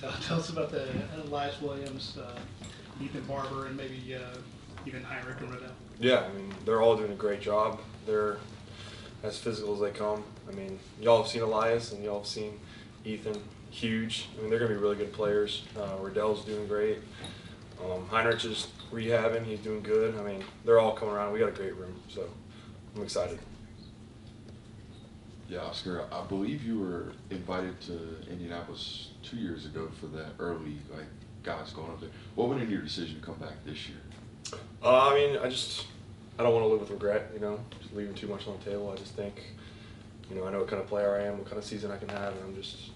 Tell us about the Elias Williams, Ethan Barber, and maybe even Heinrich and Riddell. Yeah, I mean, they're all doing a great job. They're as physical as they come. I mean, y'all have seen Elias and y'all have seen Ethan, huge. I mean, they're going to be really good players. Riddell's doing great. Heinrich is rehabbing. He's doing good. I mean, they're all coming around. We got a great room, so I'm excited. Yeah, Oscar, I believe you were invited to Indianapolis 2 years ago for that early, guys going up there. What went into your decision to come back this year? I mean, I don't want to live with regret, just leaving too much on the table. I just think, I know what kind of player I am, what kind of season I can have, and I'm just,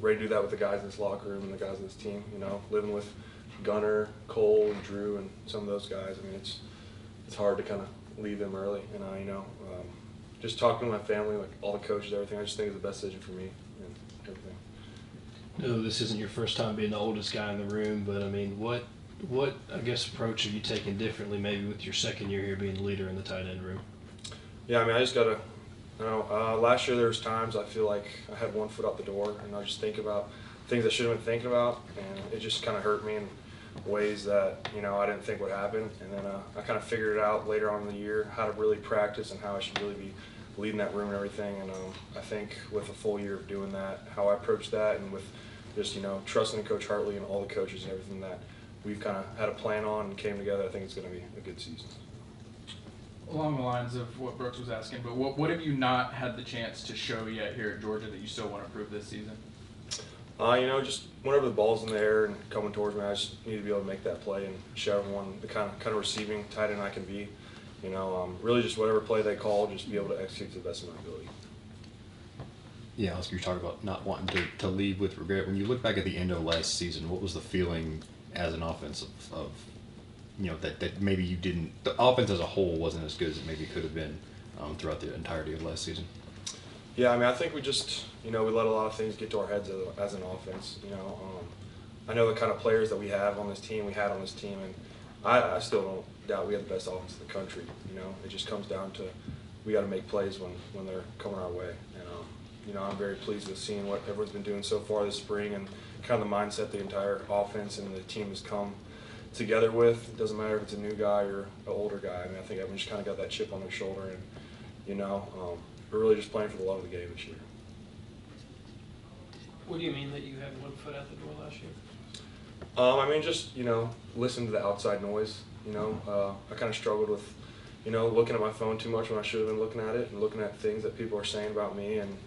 ready to do that with the guys in this locker room and the guys in this team, living with Gunner, Cole, and Drew, and some of those guys. I mean, it's hard to kind of leave them early, and just talking to my family, like all the coaches, everything, I just think it's the best decision for me and everything. No, this isn't your first time being the oldest guy in the room, but I mean, what I guess approach have you taken differently maybe with your second year here being the leader in the tight end room? Yeah, I mean, I just gotta, last year there was times I feel like I had one foot out the door, and I just think about things I should have been thinking about, and it just kind of hurt me in ways that I didn't think would happen. And then I kind of figured it out later on in the year how to really practice and how I should really be leading that room and everything. And I think with a full year of doing that, how I approached that, and with just trusting in Coach Hartley and all the coaches and everything that we've kind of had a plan on and came together, I think it's going to be a good season. Along the lines of what Brooks was asking, but what have you not had the chance to show yet here at Georgia that you still want to prove this season? Just whenever the ball's in the air and coming towards me, I just need to be able to make that play and show everyone the kind of receiving tight end I can be. Really just whatever play they call, just be able to execute to the best of my ability. Yeah, Oscar, you're talking about not wanting to leave with regret. When you look back at the end of last season, what was the feeling as an offense of that maybe you didn't, the offense as a whole wasn't as good as it maybe could have been throughout the entirety of last season? Yeah, I mean, I think we just, we let a lot of things get to our heads as an offense. I know the kind of players that we had on this team, and I still don't doubt we have the best offense in the country. It just comes down to we got to make plays when they're coming our way. And, I'm very pleased with seeing what everyone's been doing so far this spring and kind of the mindset the entire offense and the team has come together with. It doesn't matter if it's a new guy or an older guy. I mean, I think everyone just kind of got that chip on their shoulder, and, we're really just playing for the love of the game this year. What do you mean that you had one foot out the door last year? I mean, just, listen to the outside noise. I kind of struggled with, looking at my phone too much when I should have been looking at it and looking at things that people are saying about me and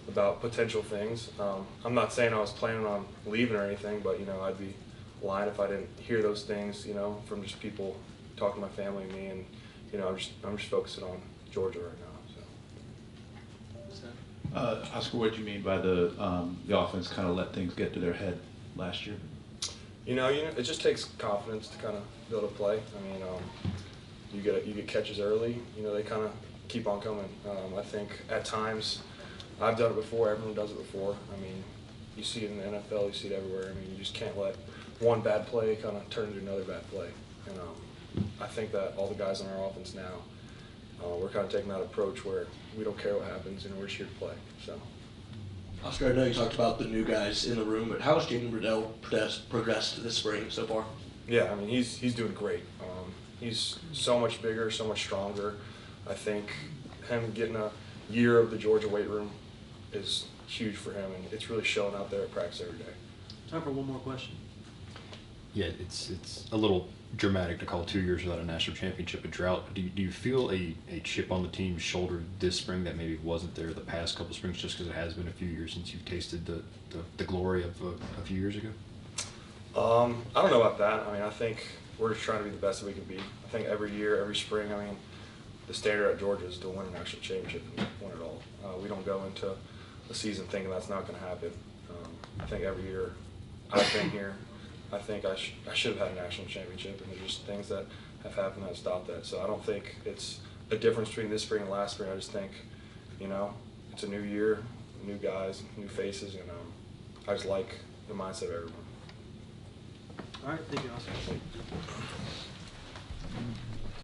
about potential things. I'm not saying I was planning on leaving or anything, but, I'd be lying if I didn't hear those things, from just people talking to my family and me. And, I'm just focusing on Georgia right now. Oscar, what do you mean by the offense kind of let things get to their head last year? It just takes confidence to kind of be able to play. I mean, you get catches early. They kind of keep on coming. I think at times, I've done it before. Everyone does it before. I mean, you see it in the NFL. You see it everywhere. I mean, you just can't let one bad play kind of turn into another bad play. And I think that all the guys on our offense now, we're kind of taking that approach where we don't care what happens and we're just here to play. So, Oscar, I know you talked about the new guys in the room, but how has Jaden Riddell progressed this spring so far? Yeah, I mean, he's doing great. He's so much bigger, so much stronger. I think him getting a year of the Georgia weight room is huge for him, and it's really showing out there at practice every day. Time for one more question. Yeah, it's a little dramatic to call 2 years without a national championship a drought. Do you feel a chip on the team's shoulder this spring that maybe wasn't there the past couple springs, just because it has been a few years since you've tasted the glory of a few years ago? I don't know about that. I mean, I think we're just trying to be the best that we can be. I think every year, every spring, I mean, the standard at Georgia is to win a national championship and win it all. We don't go into the season thinking that's not going to happen. I think every year I've been here, I think I should have had a national championship, and there's just things that have happened that have stopped that. So I don't think it's a difference between this spring and last spring. I just think, it's a new year, new guys, new faces, and I just like the mindset of everyone. All right, thank you, Oscar.